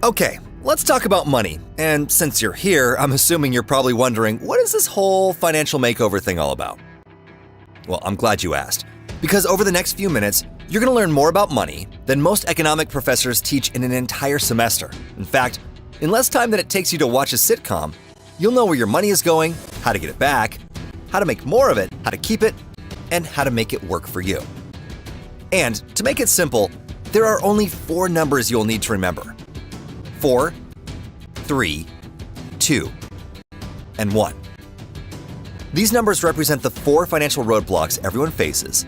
Okay, let's talk about money. And since you're here, I'm assuming you're probably wondering, what is this whole financial makeover thing all about? Well, I'm glad you asked, because over the next few minutes, you're going to learn more about money than most economic professors teach in an entire semester. In fact, in less time than it takes you to watch a sitcom, you'll know where your money is going, how to get it back, how to make more of it, how to keep it, and how to make it work for you. And to make it simple, there are only 4 numbers you'll need to remember: 4, 3, 2, and 1. These numbers represent the 4 financial roadblocks everyone faces,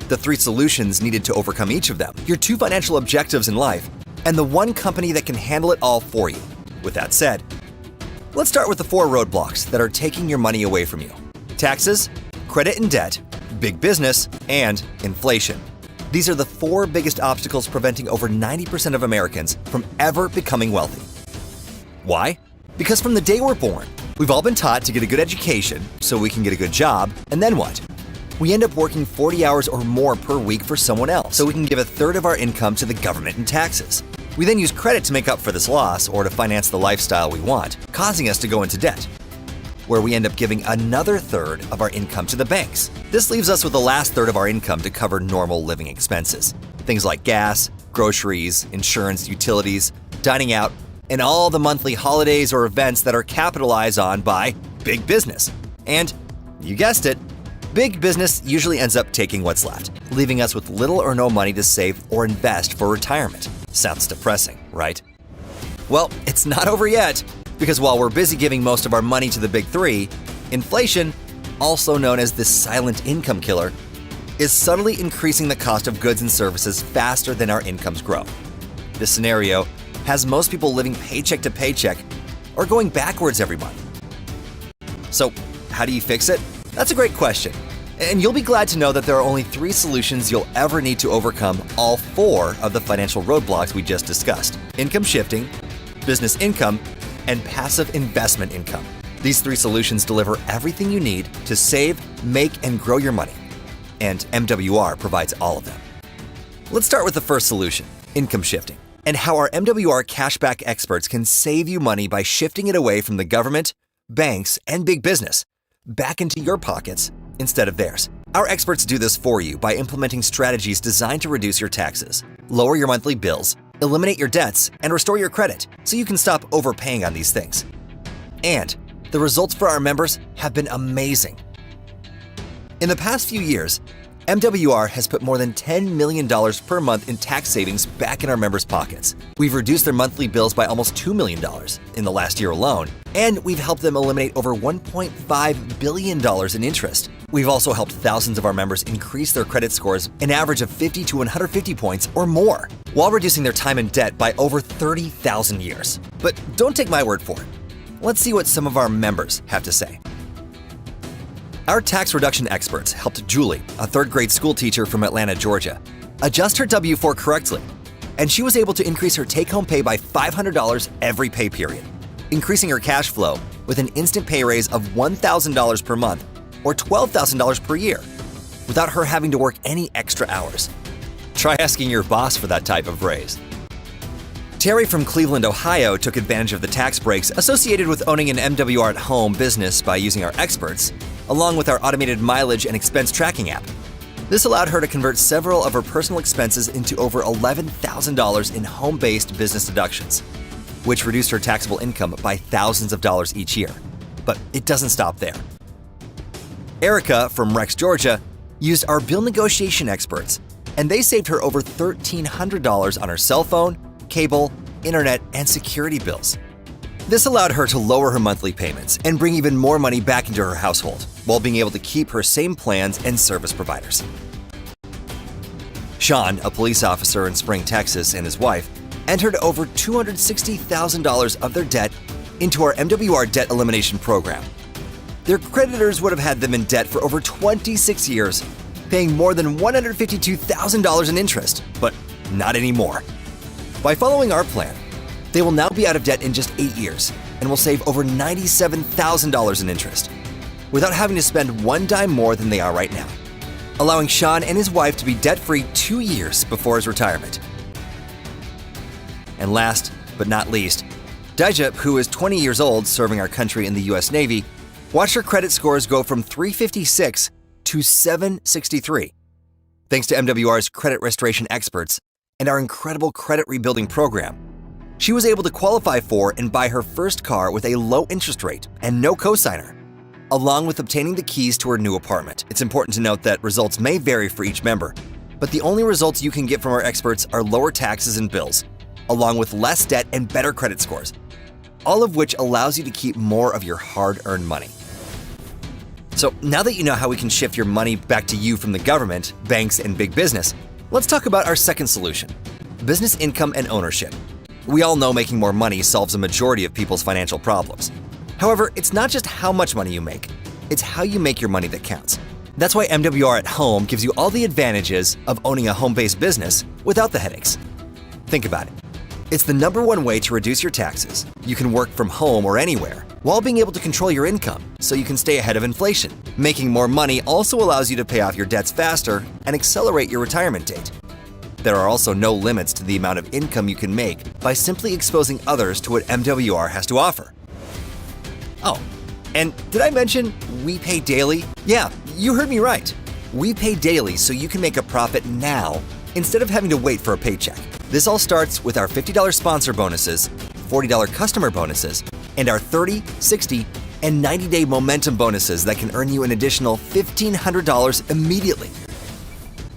the 3 solutions needed to overcome each of them, your 2 financial objectives in life, and the 1 company that can handle it all for you. With that said, let's start with the 4 roadblocks that are taking your money away from you: taxes, credit and debt, big business, and inflation. These are the 4 biggest obstacles preventing over 90% of Americans from ever becoming wealthy. Why? Because from the day we're born, we've all been taught to get a good education so we can get a good job, and then what? We end up working 40 hours or more per week for someone else so we can give a third of our income to the government in taxes. We then use credit to make up for this loss or to finance the lifestyle we want, causing us to go into debt, where we end up giving another third of our income to the banks. This leaves us with the last third of our income to cover normal living expenses. Things like gas, groceries, insurance, utilities, dining out, and all the monthly holidays or events that are capitalized on by big business. And, you guessed it, big business usually ends up taking what's left, leaving us with little or no money to save or invest for retirement. Sounds depressing, right? Well, it's not over yet. Because while we're busy giving most of our money to the big 3, inflation, also known as the silent income killer, is subtly increasing the cost of goods and services faster than our incomes grow. This scenario has most people living paycheck to paycheck or going backwards every month. So, how do you fix it? That's a great question. And you'll be glad to know that there are only 3 solutions you'll ever need to overcome all 4 of the financial roadblocks we just discussed: income shifting, business income, and passive investment income. These 3 solutions deliver everything you need to save, make, and grow your money. And MWR provides all of them. Let's start with the first solution, income shifting, and how our MWR cashback experts can save you money by shifting it away from the government, banks, and big business back into your pockets instead of theirs. Our experts do this for you by implementing strategies designed to reduce your taxes, lower your monthly bills, eliminate your debts, and restore your credit so you can stop overpaying on these things. And the results for our members have been amazing. In the past few years, MWR has put more than $10 million per month in tax savings back in our members' pockets. We've reduced their monthly bills by almost $2 million in the last year alone, and we've helped them eliminate over $1.5 billion in interest. We've also helped thousands of our members increase their credit scores an average of 50 to 150 points or more, while reducing their time in debt by over 30,000 years. But don't take my word for it. Let's see what some of our members have to say. Our tax reduction experts helped Julie, a 3rd grade school teacher from Atlanta, Georgia, adjust her W-4 correctly, and she was able to increase her take-home pay by $500 every pay period, increasing her cash flow with an instant pay raise of $1,000 per month or $12,000 per year, without her having to work any extra hours. Try asking your boss for that type of raise. Terry from Cleveland, Ohio took advantage of the tax breaks associated with owning an MWR at home business by using our experts, along with our automated mileage and expense tracking app. This allowed her to convert several of her personal expenses into over $11,000 in home-based business deductions, which reduced her taxable income by thousands of dollars each year. But it doesn't stop there. Erica from Rex, Georgia, used our bill negotiation experts, and they saved her over $1,300 on her cell phone, cable, internet, and security bills. This allowed her to lower her monthly payments and bring even more money back into her household, while being able to keep her same plans and service providers. Sean, a police officer in Spring, Texas, and his wife entered over $260,000 of their debt into our MWR debt elimination program. Their creditors would have had them in debt for over 26 years, paying more than $152,000 in interest, but not anymore. By following our plan, they will now be out of debt in just 8 years and will save over $97,000 in interest, without having to spend one dime more than they are right now, allowing Sean and his wife to be debt-free 2 years before his retirement. And last but not least, Deja, who is 20 years old serving our country in the U.S. Navy, watched her credit scores go from 356 to 763. Thanks to MWR's credit restoration experts and our incredible credit rebuilding program, she was able to qualify for and buy her first car with a low interest rate and no cosigner, along with obtaining the keys to her new apartment. It's important to note that results may vary for each member, but the only results you can get from our experts are lower taxes and bills, along with less debt and better credit scores, all of which allows you to keep more of your hard-earned money. So now that you know how we can shift your money back to you from the government, banks, and big business, let's talk about our second solution, business income and ownership. We all know making more money solves a majority of people's financial problems. However, it's not just how much money you make, it's how you make your money that counts. That's why MWR at Home gives you all the advantages of owning a home-based business without the headaches. Think about it. It's the #1 way to reduce your taxes. You can work from home or anywhere while being able to control your income so you can stay ahead of inflation. Making more money also allows you to pay off your debts faster and accelerate your retirement date. There are also no limits to the amount of income you can make by simply exposing others to what MWR has to offer. Oh, and did I mention we pay daily? Yeah, you heard me right. We pay daily so you can make a profit now instead of having to wait for a paycheck. This all starts with our $50 sponsor bonuses, $40 customer bonuses, and our 30, 60, and 90-day momentum bonuses that can earn you an additional $1,500 immediately.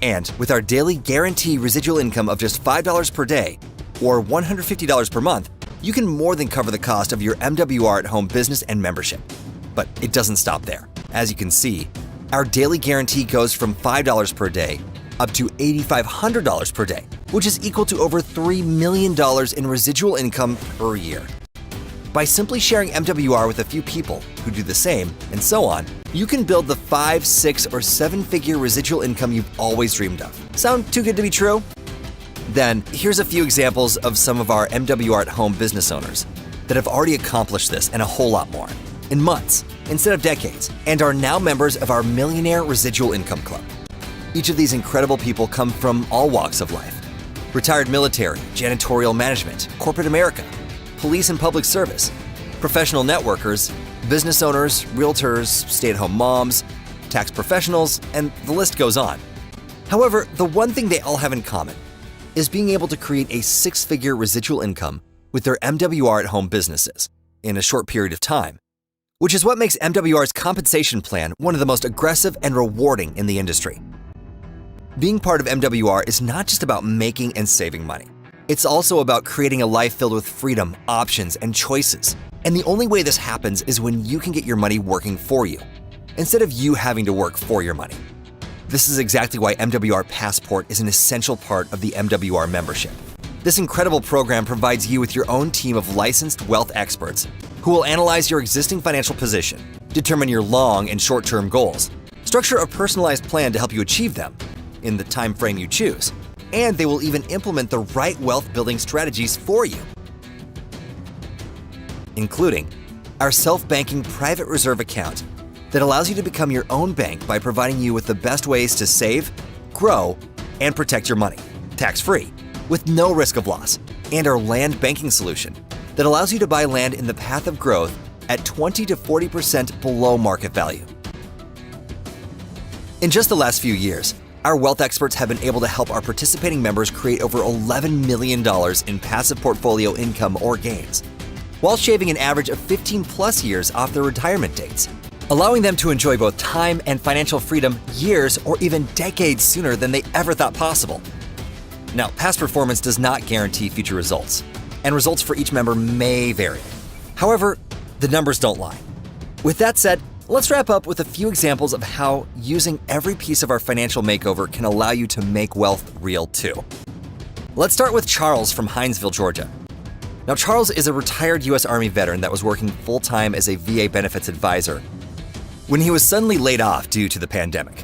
And with our daily guarantee residual income of just $5 per day or $150 per month, you can more than cover the cost of your MWR at Home business and membership. But it doesn't stop there. As you can see, our daily guarantee goes from $5 per day up to $8,500 per day, which is equal to over $3 million in residual income per year. By simply sharing MWR with a few people who do the same, and so on, you can build the 5, 6, or 7-figure residual income you've always dreamed of. Sound too good to be true? Then, here's a few examples of some of our MWR at Home business owners that have already accomplished this and a whole lot more in months instead of decades, and are now members of our Millionaire Residual Income Club. Each of these incredible people come from all walks of life: retired military, janitorial management, corporate America, police and public service, professional networkers, business owners, realtors, stay-at-home moms, tax professionals, and the list goes on. However, the one thing they all have in common is being able to create a 6-figure residual income with their MWR at Home businesses in a short period of time, which is what makes MWR's compensation plan one of the most aggressive and rewarding in the industry. Being part of MWR is not just about making and saving money. It's also about creating a life filled with freedom, options, and choices. And the only way this happens is when you can get your money working for you, instead of you having to work for your money. This is exactly why MWR Passport is an essential part of the MWR membership. This incredible program provides you with your own team of licensed wealth experts who will analyze your existing financial position, determine your long and short-term goals, structure a personalized plan to help you achieve them in the time frame you choose, and they will even implement the right wealth-building strategies for you, including our self-banking private reserve account that allows you to become your own bank by providing you with the best ways to save, grow, and protect your money, tax-free, with no risk of loss, and our land banking solution that allows you to buy land in the path of growth at 20 to 40% below market value. In just the last few years, our wealth experts have been able to help our participating members create over $11 million in passive portfolio income or gains, while shaving an average of 15+ years off their retirement dates, allowing them to enjoy both time and financial freedom years or even decades sooner than they ever thought possible. Now, past performance does not guarantee future results, and results for each member may vary. However, the numbers don't lie. With that said, let's wrap up with a few examples of how using every piece of our financial makeover can allow you to make wealth real too. Let's start with Charles from Hinesville, Georgia. Now, Charles is a retired U.S. Army veteran that was working full-time as a VA benefits advisor when he was suddenly laid off due to the pandemic.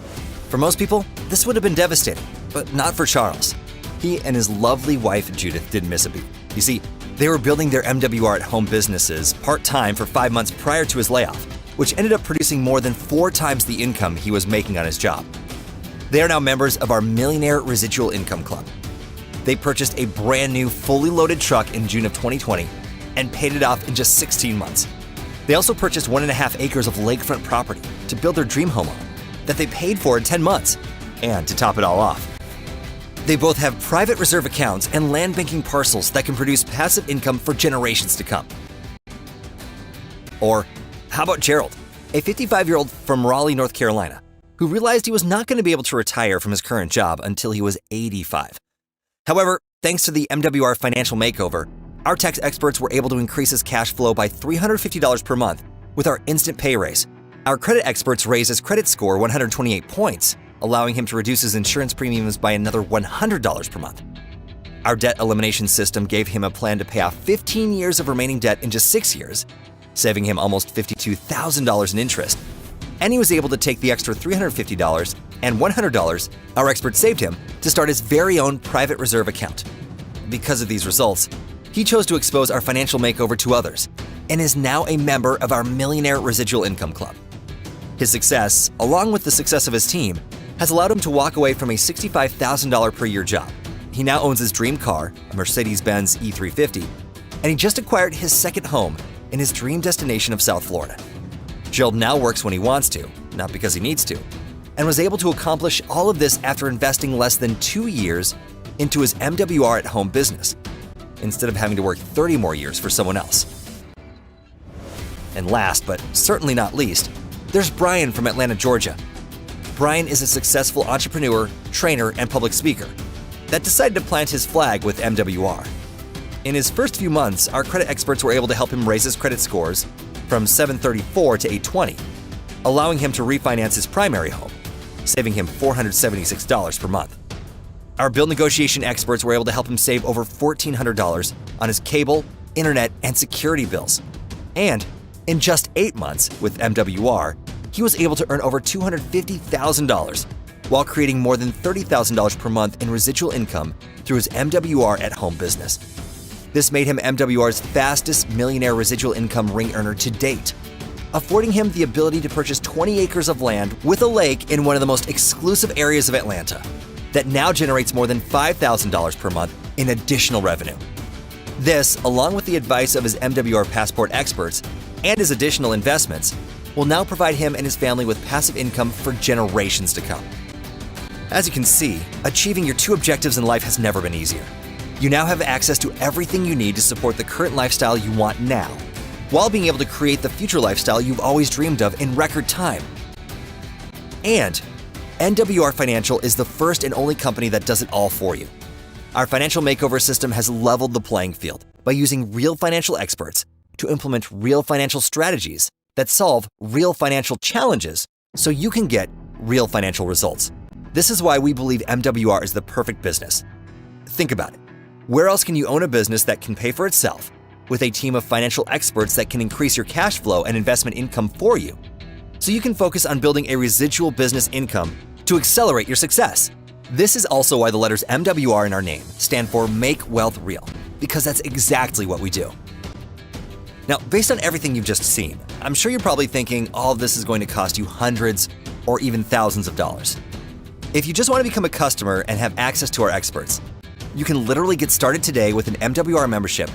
For most people, this would have been devastating, but not for Charles. He and his lovely wife, Judith, didn't miss a beat. You see, they were building their MWR at Home businesses part-time for 5 months prior to his layoff, which ended up producing more than 4 times the income he was making on his job. They are now members of our Millionaire Residual Income Club. They purchased a brand new, fully loaded truck in June of 2020 and paid it off in just 16 months. They also purchased 1.5 acres of lakefront property to build their dream home on that they paid for in 10 months. And to top it all off, they both have private reserve accounts and land banking parcels that can produce passive income for generations to come. Or how about Gerald, a 55-year-old from Raleigh, North Carolina, who realized he was not going to be able to retire from his current job until he was 85. However, thanks to the MWR Financial Makeover, our tax experts were able to increase his cash flow by $350 per month with our instant pay raise. Our credit experts raised his credit score 128 points, allowing him to reduce his insurance premiums by another $100 per month. Our debt elimination system gave him a plan to pay off 15 years of remaining debt in just 6 years, saving him almost $52,000 in interest. And he was able to take the extra $350 and $100 our experts saved him to start his very own private reserve account. Because of these results, he chose to expose our financial makeover to others and is now a member of our Millionaire Residual Income Club. His success, along with the success of his team, has allowed him to walk away from a $65,000 per year job. He now owns his dream car, a Mercedes-Benz E350, and he just acquired his second home in his dream destination of South Florida. Gerald now works when he wants to, not because he needs to, and was able to accomplish all of this after investing less than 2 years into his MWR at home business, instead of having to work 30 more years for someone else. And last, but certainly not least, there's Brian from Atlanta, Georgia. Brian is a successful entrepreneur, trainer, and public speaker that decided to plant his flag with MWR. In his first few months, our credit experts were able to help him raise his credit scores from 734 to 820, allowing him to refinance his primary home, saving him $476 per month. Our bill negotiation experts were able to help him save over $1,400 on his cable, internet, and security bills. And in just 8 months with MWR, he was able to earn over $250,000 while creating more than $30,000 per month in residual income through his MWR at home business. This made him MWR's fastest millionaire residual income ring earner to date, affording him the ability to purchase 20 acres of land with a lake in one of the most exclusive areas of Atlanta that now generates more than $5,000 per month in additional revenue. This, along with the advice of his MWR Passport experts and his additional investments, will now provide him and his family with passive income for generations to come. As you can see, achieving your 2 objectives in life has never been easier. You now have access to everything you need to support the current lifestyle you want now, while being able to create the future lifestyle you've always dreamed of in record time. And MWR Financial is the first and only company that does it all for you. Our financial makeover system has leveled the playing field by using real financial experts to implement real financial strategies that solve real financial challenges so you can get real financial results. This is why we believe MWR is the perfect business. Think about it. Where else can you own a business that can pay for itself with a team of financial experts that can increase your cash flow and investment income for you so you can focus on building a residual business income to accelerate your success? This is also why the letters MWR in our name stand for Make Wealth Real, because that's exactly what we do. Now, based on everything you've just seen, I'm sure you're probably thinking all of this is going to cost you hundreds or even thousands of dollars. If you just want to become a customer and have access to our experts, you can literally get started today with an MWR membership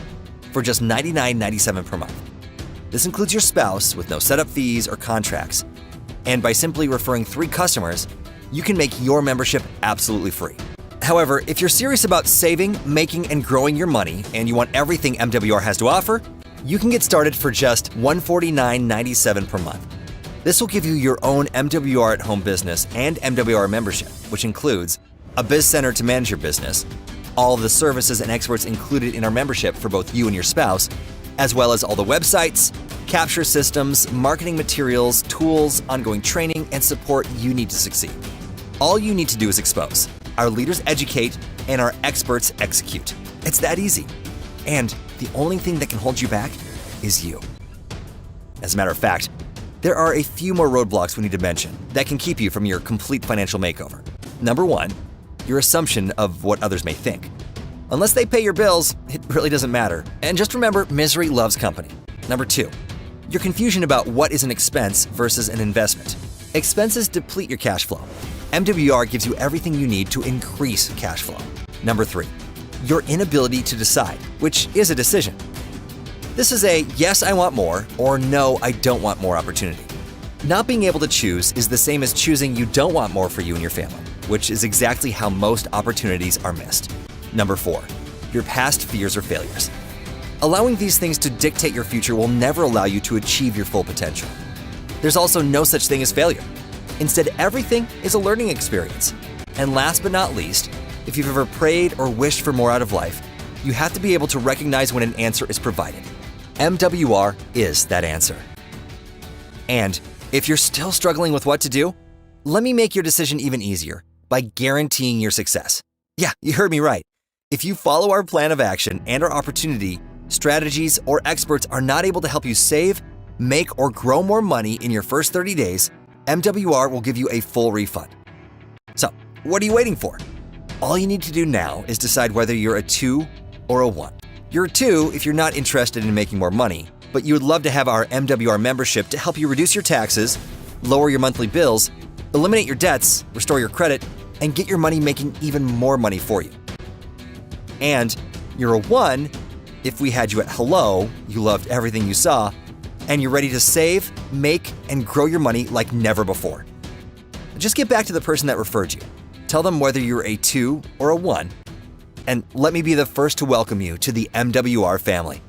for just $99.97 per month. This includes your spouse with no setup fees or contracts. And by simply referring 3 customers, you can make your membership absolutely free. However, if you're serious about saving, making, and growing your money, and you want everything MWR has to offer, you can get started for just $149.97 per month. This will give you your own MWR at home business and MWR membership, which includes a biz center to manage your business, all of the services and experts included in our membership for both you and your spouse, as well as all the websites, capture systems, marketing materials, tools, ongoing training, and support you need to succeed. All you need to do is expose. Our leaders educate, and our experts execute. It's that easy. And the only thing that can hold you back is you. As a matter of fact, there are a few more roadblocks we need to mention that can keep you from your complete financial makeover. Number 1, your assumption of what others may think. Unless they pay your bills, it really doesn't matter. And just remember, misery loves company. Number 2, your confusion about what is an expense versus an investment. Expenses deplete your cash flow. MWR gives you everything you need to increase cash flow. Number 3, your inability to decide, which is a decision. This is a yes, I want more, or no, I don't want more opportunity. Not being able to choose is the same as choosing you don't want more for you and your family, which is exactly how most opportunities are missed. Number 4, your past fears or failures. Allowing these things to dictate your future will never allow you to achieve your full potential. There's also no such thing as failure. Instead, everything is a learning experience. And last but not least, if you've ever prayed or wished for more out of life, you have to be able to recognize when an answer is provided. MWR is that answer. And if you're still struggling with what to do, let me make your decision even easier by guaranteeing your success. Yeah, you heard me right. If you follow our plan of action and our opportunity, strategies, or experts are not able to help you save, make, or grow more money in your first 30 days, MWR will give you a full refund. So, what are you waiting for? All you need to do now is decide whether you're a 2 or a 1. You're a 2 if you're not interested in making more money, but you would love to have our MWR membership to help you reduce your taxes, lower your monthly bills, eliminate your debts, restore your credit, and get your money making even more money for you. And you're a 1 if we had you at hello, you loved everything you saw, and you're ready to save, make, and grow your money like never before. Just get back to the person that referred you. Tell them whether you're a 2 or a 1, and let me be the first to welcome you to the MWR family.